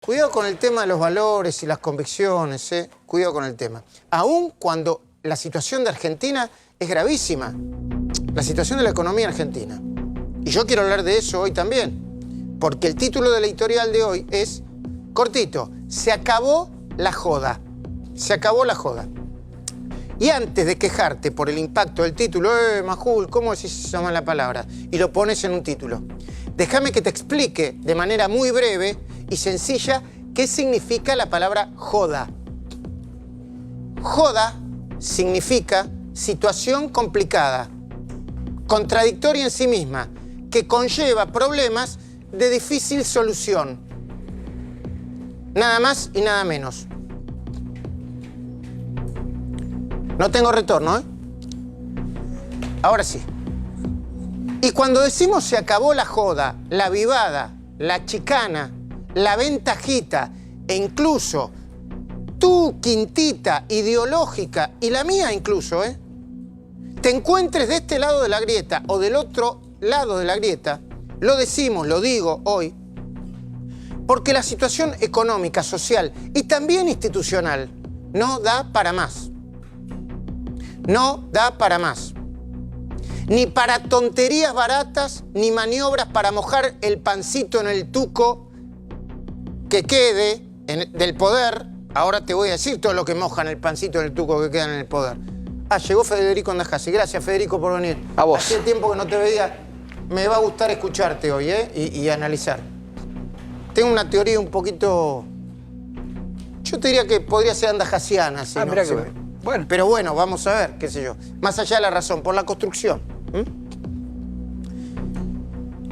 Cuidado con el tema de los valores y las convicciones, ¿eh? Cuidado con el tema. Aún cuando la situación de Argentina es gravísima. La situación de la economía argentina. Y yo quiero hablar de eso hoy también. Porque el título del editorial de hoy es, cortito, se acabó la joda. Se acabó la joda. Y antes de quejarte por el impacto del título, Majul, ¿cómo decís esa mala palabra? Y lo pones en un título. Déjame que te explique de manera muy breve y sencilla qué significa la palabra joda. Joda significa situación complicada, contradictoria en sí misma, que conlleva problemas de difícil solución. Nada más y nada menos. No tengo retorno, ¿eh? Ahora sí. Y cuando decimos se acabó la joda, la vivada, la chicana, la ventajita e incluso tu quintita ideológica y la mía incluso, te encuentres de este lado de la grieta o del otro lado de la grieta, lo decimos, lo digo hoy, porque la situación económica, social y también institucional no da para más. No da para más. Ni para tonterías baratas, ni maniobras para mojar el pancito en el tuco que quede del poder. Ahora te voy a decir todo lo que mojan el pancito en el tuco que queda en el poder. Ah, llegó Federico Andajasi. Gracias, Federico, por venir. A vos. Hacía tiempo que no te veía. Me va a gustar escucharte hoy, y analizar. Tengo una teoría un poquito... Yo te diría que podría ser andajasiana. Si mirá no, que... Bueno. Pero bueno, vamos a ver, qué sé yo. Más allá de la razón, por la construcción.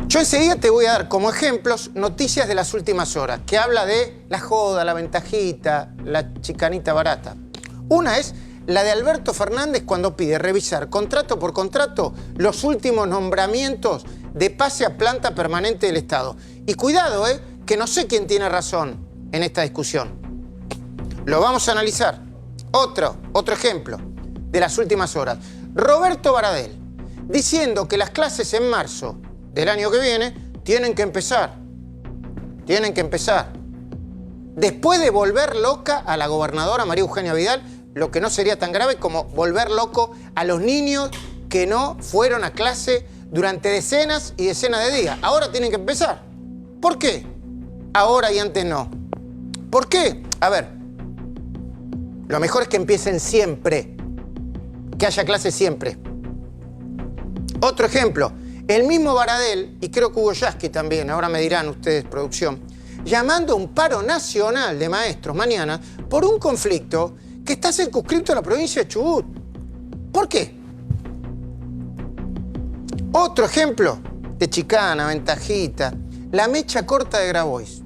Yo enseguida te voy a dar como ejemplos noticias de las últimas horas, que habla de la joda, la ventajita, la chicanita barata. Una es la de Alberto Fernández cuando pide revisar contrato por contrato los últimos nombramientos de pase a planta permanente del Estado. Y cuidado, que no sé quién tiene razón en esta discusión. Lo vamos a analizar. Otro ejemplo de las últimas horas. Roberto Baradel, diciendo que las clases en marzo del año que viene tienen que empezar. Tienen que empezar. Después de volver loca a la gobernadora María Eugenia Vidal, lo que no sería tan grave como volver loco a los niños que no fueron a clase durante decenas y decenas de días. Ahora tienen que empezar. ¿Por qué? Ahora y antes no. ¿Por qué? A ver. Lo mejor es que empiecen siempre, que haya clases siempre. Otro ejemplo, el mismo Baradel, y creo que Hugo Yasky también, ahora me dirán ustedes, producción, llamando a un paro nacional de maestros mañana por un conflicto que está circunscrito a la provincia de Chubut. ¿Por qué? Otro ejemplo de chicana, ventajita, la mecha corta de Grabois.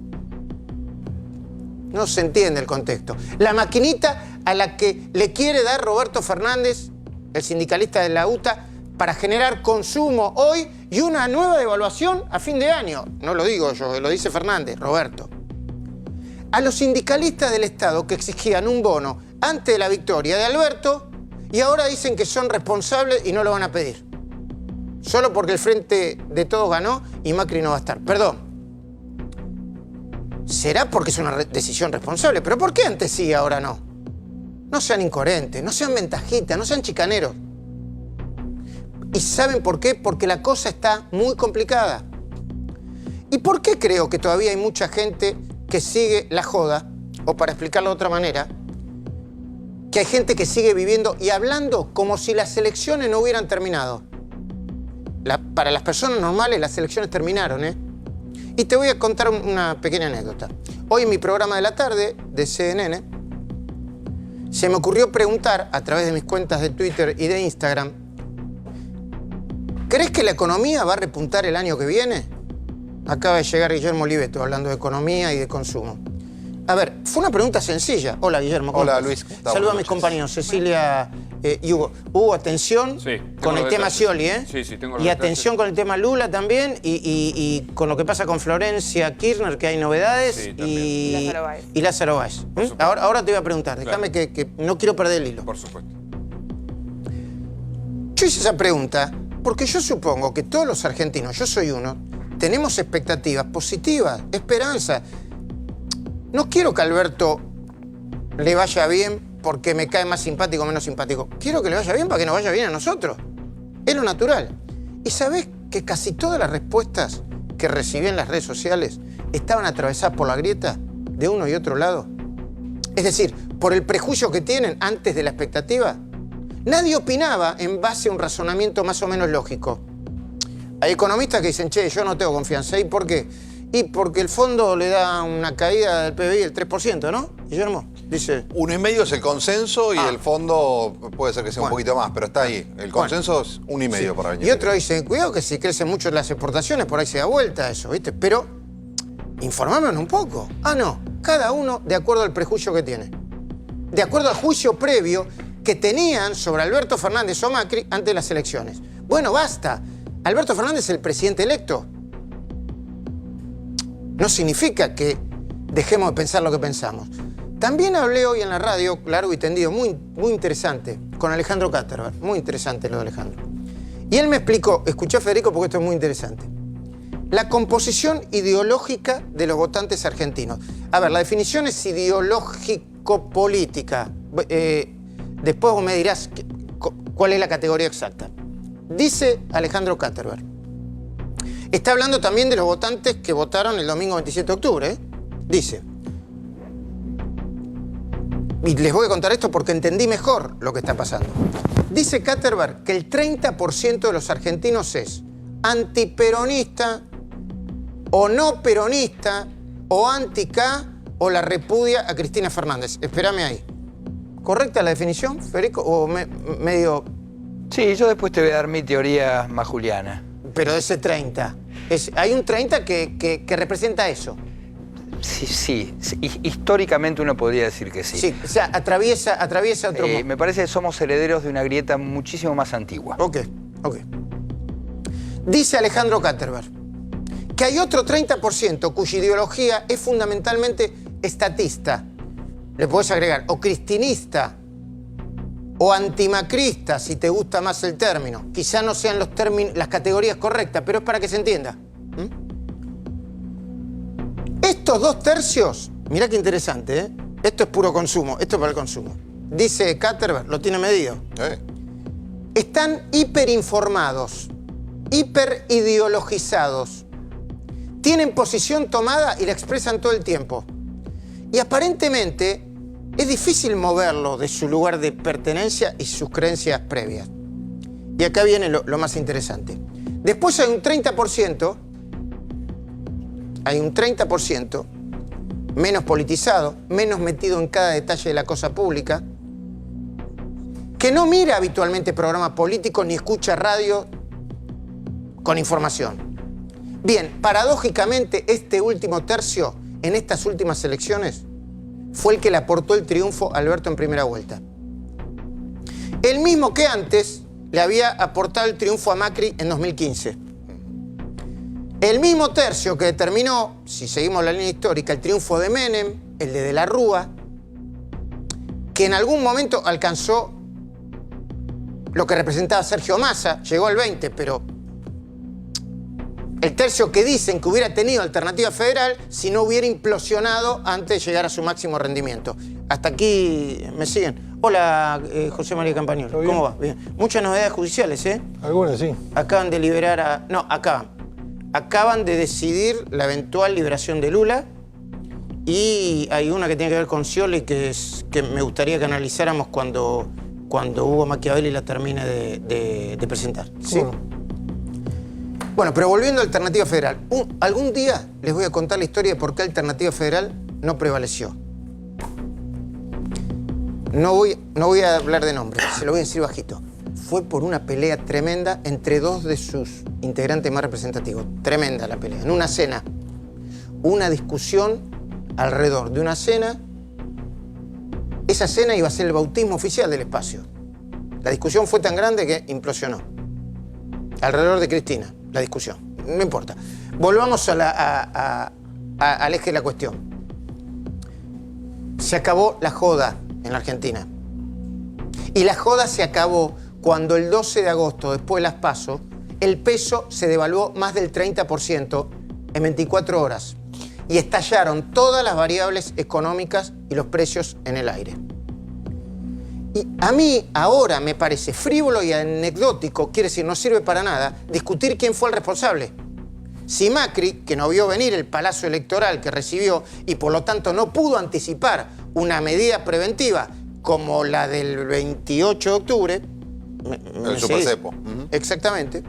No se entiende el contexto. La maquinita a la que le quiere dar Roberto Fernández, el sindicalista de la UTA, para generar consumo hoy y una nueva devaluación a fin de año. No lo digo yo, lo dice Fernández, Roberto. A los sindicalistas del Estado que exigían un bono antes de la victoria de Alberto y ahora dicen que son responsables y no lo van a pedir. Solo porque el Frente de Todos ganó y Macri no va a estar. Perdón. Será porque es una decisión responsable, pero ¿por qué antes sí y ahora no? No sean incoherentes, no sean ventajitas, no sean chicaneros. ¿Y saben por qué? Porque la cosa está muy complicada. ¿Y por qué creo que todavía hay mucha gente que sigue la joda? O para explicarlo de otra manera, que hay gente que sigue viviendo y hablando como si las elecciones no hubieran terminado. Para las personas normales las elecciones terminaron, Y te voy a contar una pequeña anécdota. Hoy en mi programa de la tarde, de CNN, se me ocurrió preguntar, a través de mis cuentas de Twitter y de Instagram, ¿crees que la economía va a repuntar el año que viene? Acaba de llegar Guillermo Oliveto hablando de economía y de consumo. A ver, fue una pregunta sencilla. Hola, Guillermo. Hola, Luis. Saluda a mis compañeros, Cecilia y Hugo. Hugo, atención con el tema Scioli, Sí, tengo y atención con el tema Lula también, y con lo que pasa con Florencia Kirchner, que hay novedades, y Lázaro Báez. Ahora te voy a preguntar, déjame que no quiero perder el hilo. Por supuesto. Yo hice esa pregunta porque yo supongo que todos los argentinos, yo soy uno, tenemos expectativas positivas, esperanza. No quiero que a Alberto le vaya bien porque me cae más simpático o menos simpático. Quiero que le vaya bien para que nos vaya bien a nosotros. Es lo natural. ¿Y sabés que casi todas las respuestas que recibí en las redes sociales estaban atravesadas por la grieta de uno y otro lado? Es decir, por el prejuicio que tienen antes de la expectativa. Nadie opinaba en base a un razonamiento más o menos lógico. Hay economistas que dicen, che, yo no tengo confianza. ¿Y por qué? Y porque el fondo le da una caída del PBI del 3%, ¿no? Guillermo dice... 1,5 es el consenso y el fondo puede ser que sea un poquito más, pero está ahí. El consenso es 1,5 para el año. Y otro dice, cuidado que si crecen mucho las exportaciones, por ahí se da vuelta eso, ¿viste? Pero informémonos un poco. Ah, no. Cada uno de acuerdo al prejuicio que tiene. De acuerdo al juicio previo que tenían sobre Alberto Fernández o Macri antes de las elecciones. Bueno, basta. Alberto Fernández es el presidente electo. No significa que dejemos de pensar lo que pensamos. También hablé hoy en la radio, largo y tendido, muy interesante, con Alejandro Katterberg. Muy interesante lo de Alejandro. Y él me explicó, escuché a Federico porque esto es muy interesante, la composición ideológica de los votantes argentinos. A ver, la definición es ideológico-política. Después vos me dirás cuál es la categoría exacta. Dice Alejandro Katterberg. Está hablando también de los votantes que votaron el domingo 27 de octubre. Dice, y les voy a contar esto porque entendí mejor lo que está pasando. Dice Katterberg que el 30% de los argentinos es antiperonista o no peronista o anti-K o la repudia a Cristina Fernández. Espérame ahí. ¿Correcta la definición, Federico? ¿O medio...? Sí, yo después te voy a dar mi teoría más juliana. Pero de ese 30. Hay un 30 que representa eso. Sí. Históricamente uno podría decir que sí. Sí, o sea, atraviesa otro... Me parece que somos herederos de una grieta muchísimo más antigua. Ok. Dice Alejandro Katterberg que hay otro 30% cuya ideología es fundamentalmente estatista. Le podés agregar, o cristinista, o antimacrista, si te gusta más el término. Quizá no sean las categorías correctas, pero es para que se entienda. Estos 2/3, mirá qué interesante, ¿eh? Esto es puro consumo, esto es para el consumo. Dice Katterberg, lo tiene medido. Están hiperinformados, hiperideologizados. Tienen posición tomada y la expresan todo el tiempo. Y aparentemente es difícil moverlo de su lugar de pertenencia y sus creencias previas. Y acá viene lo más interesante. Después hay un 30%, menos politizado, menos metido en cada detalle de la cosa pública, que no mira habitualmente programas políticos ni escucha radio con información. Bien, paradójicamente, este último tercio, en estas últimas elecciones, fue el que le aportó el triunfo a Alberto en primera vuelta. El mismo que antes le había aportado el triunfo a Macri en 2015. El mismo tercio que determinó, si seguimos la línea histórica, el triunfo de Menem, el de la Rúa, que en algún momento alcanzó lo que representaba Sergio Massa, llegó al 20, pero el tercio que dicen que hubiera tenido alternativa federal si no hubiera implosionado antes de llegar a su máximo rendimiento. Hasta aquí me siguen. Hola, José María Campañolo. ¿Cómo va? Bien. Muchas novedades judiciales, ¿eh? Algunas, sí. Acaban de liberar a... No, acaban de decidir la eventual liberación de Lula y hay una que tiene que ver con Scioli que me gustaría que analizáramos cuando Hugo Machiavelli la termine de presentar. ¿Sí? Bueno, pero volviendo a Alternativa Federal. Algún día les voy a contar la historia de por qué Alternativa Federal no prevaleció. No voy a hablar de nombres, se lo voy a decir bajito. Fue por una pelea tremenda entre dos de sus integrantes más representativos. Tremenda la pelea. En una cena. Una discusión alrededor de una cena. Esa cena iba a ser el bautismo oficial del espacio. La discusión fue tan grande que implosionó. Alrededor de Cristina, la discusión. No importa. Volvamos al eje de la cuestión. Se acabó la joda en la Argentina. Y la joda se acabó cuando el 12 de agosto, después de las PASO, el peso se devaluó más del 30% en 24 horas. y estallaron todas las variables económicas y los precios en el aire. Y a mí ahora me parece frívolo y anecdótico, quiere decir, no sirve para nada, discutir quién fue el responsable. Si Macri, que no vio venir el palazo electoral que recibió y por lo tanto no pudo anticipar una medida preventiva como la del 28 de octubre... El supercepo. Exactamente.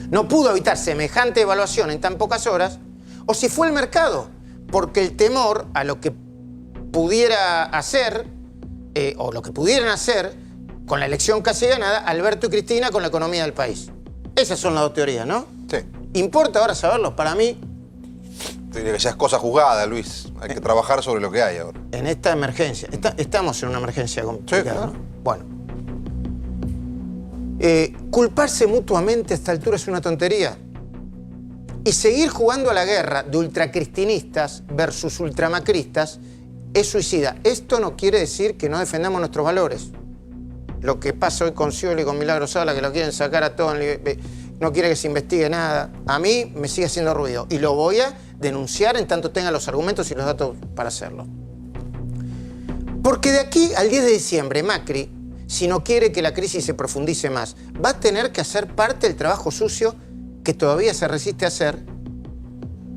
No pudo evitar semejante evaluación en tan pocas horas, o si fue el mercado, porque el temor a lo que pudiera hacer, o lo que pudieran hacer, con la elección casi ganada, Alberto y Cristina con la economía del país. Esas son las dos teorías, ¿no? Sí. ¿Importa ahora saberlo? Para mí... Te diría que ya es cosa juzgada, Luis. Hay que trabajar sobre lo que hay ahora. En esta emergencia. Estamos en una emergencia complicada, Sí, claro. ¿no? Bueno. Culparse mutuamente a esta altura es una tontería. Y seguir jugando a la guerra de ultracristinistas versus ultramacristas es suicida. Esto no quiere decir que no defendamos nuestros valores. Lo que pasa hoy con Scioli y con Milagro Sala, que lo quieren sacar a todos, no quiere que se investigue nada. A mí me sigue haciendo ruido y lo voy a denunciar en tanto tenga los argumentos y los datos para hacerlo. Porque de aquí al 10 de diciembre, Macri, si no quiere que la crisis se profundice más, va a tener que hacer parte del trabajo sucio que todavía se resiste a hacer.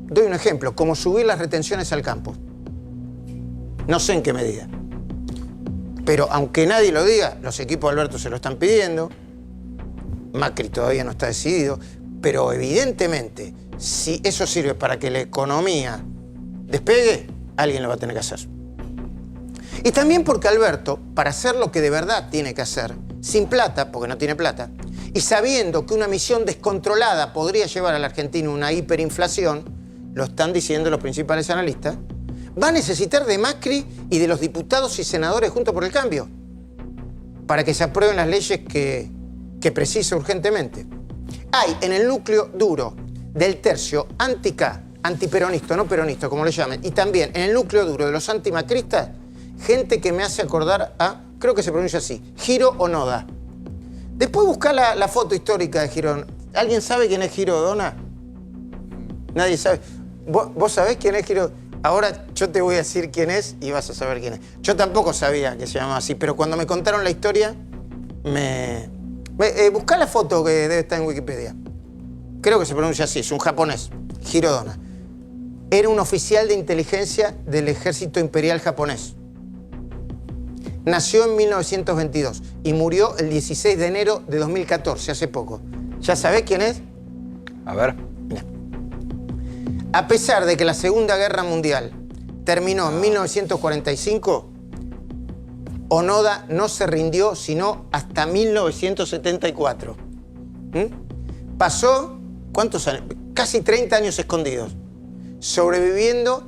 Doy un ejemplo, como subir las retenciones al campo. No sé en qué medida. Pero aunque nadie lo diga, los equipos de Alberto se lo están pidiendo. Macri todavía no está decidido. Pero evidentemente, si eso sirve para que la economía despegue, alguien lo va a tener que hacer. Y también porque Alberto, para hacer lo que de verdad tiene que hacer, sin plata, porque no tiene plata, y sabiendo que una emisión descontrolada podría llevar a la Argentina a una hiperinflación, lo están diciendo los principales analistas, va a necesitar de Macri y de los diputados y senadores Juntos por el Cambio para que se aprueben las leyes que precisa urgentemente. Hay en el núcleo duro del tercio anti-K, antiperonista, no peronista, como le llamen, y también en el núcleo duro de los antimacristas, gente que me hace acordar a, creo que se pronuncia así, Hiro Onoda. Después buscar la foto histórica de Hiro. ¿Alguien sabe quién es Hiro Onoda? Nadie sabe. ¿Vos sabés quién es Hiro? Ahora yo te voy a decir quién es y vas a saber quién es. Yo tampoco sabía que se llamaba así, pero cuando me contaron la historia, buscá la foto que debe estar en Wikipedia. Creo que se pronuncia así, es un japonés, Hiro Onoda. Era un oficial de inteligencia del ejército imperial japonés. Nació en 1922 y murió el 16 de enero de 2014, hace poco. ¿Ya sabés quién es? A ver. Mirá. A pesar de que la Segunda Guerra Mundial terminó en 1945, Onoda no se rindió sino hasta 1974. Pasó, ¿cuántos años? Casi 30 años escondidos, sobreviviendo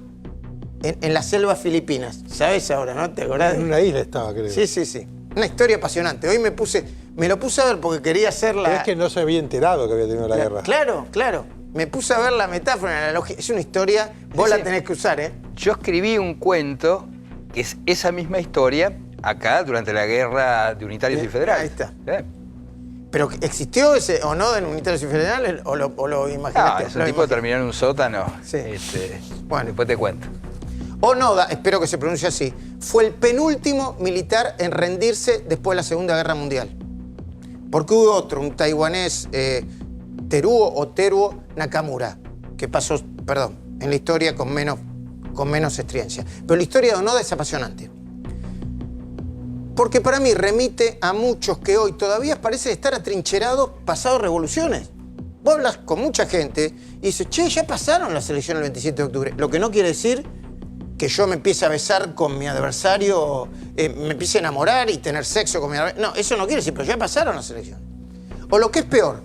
en las selvas filipinas. ¿Sabes ahora, no? ¿Te acordás? En una isla estaba, creo. Sí. Una historia apasionante. Hoy me lo puse a ver porque quería hacer la... Es que no se había enterado que había tenido la guerra. Claro. Me puse a ver la metáfora, la lógica. Es una historia, vos la tenés que usar, ¿eh? Yo escribí un cuento que es esa misma historia acá durante la guerra de Unitarios y Federales. Ahí está. ¿Eh? ¿Pero existió ese Onoda en Unitarios y Federales o lo imaginaste? No, es un tipo que terminó en un sótano. Sí. Bueno, después te cuento. Onoda, espero que se pronuncie así, fue el penúltimo militar en rendirse después de la Segunda Guerra Mundial. Porque hubo otro, un taiwanés, Teruo Nakamura, que pasó, en la historia con menos estridencia. Pero la historia de Onoda es apasionante. Porque para mí remite a muchos que hoy todavía parecen estar atrincherados pasados revoluciones. Vos hablas con mucha gente y dices, che, ya pasaron las elecciones el 27 de octubre. Lo que no quiere decir que yo me empiece a besar con mi adversario, me empiece a enamorar y tener sexo con mi adversario. No, eso no quiere decir, pero ya pasaron las elecciones. O lo que es peor,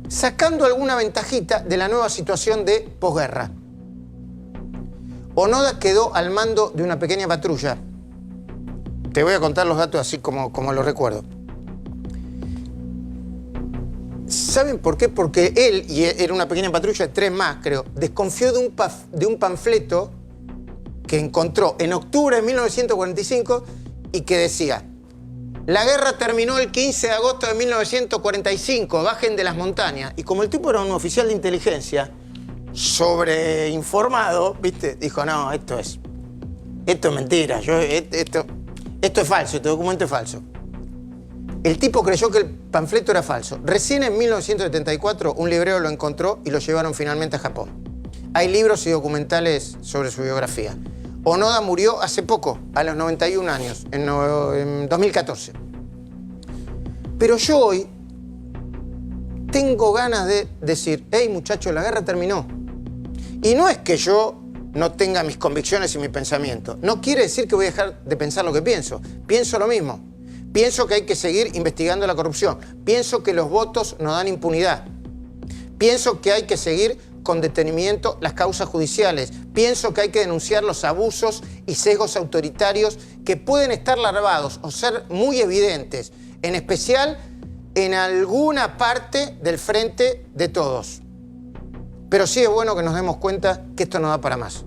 sacando alguna ventajita de la nueva situación de posguerra. Onoda quedó al mando de una pequeña patrulla. Te voy a contar los datos así como los recuerdo. ¿Saben por qué? Porque él, y era una pequeña patrulla de 3 más, creo, desconfió de un panfleto que encontró en octubre de 1945 y que decía: la guerra terminó el 15 de agosto de 1945, bajen de las montañas. Y como el tipo era un oficial de inteligencia, sobreinformado, ¿viste? Dijo, no, esto es mentira, esto es falso, este documento es falso. El tipo creyó que el panfleto era falso. Recién en 1974 un librero lo encontró y lo llevaron finalmente a Japón. Hay libros y documentales sobre su biografía. Onoda murió hace poco, a los 91 años, en 2014. Pero yo hoy tengo ganas de decir, hey muchachos, la guerra terminó. Y no es que yo no tenga mis convicciones y mi pensamiento. No quiere decir que voy a dejar de pensar lo que pienso. Pienso lo mismo. Pienso que hay que seguir investigando la corrupción. Pienso que los votos no dan impunidad. Pienso que hay que seguir con detenimiento las causas judiciales. Pienso que hay que denunciar los abusos y sesgos autoritarios que pueden estar larvados o ser muy evidentes, en especial en alguna parte del frente de todos. Pero sí es bueno que nos demos cuenta que esto no da para más.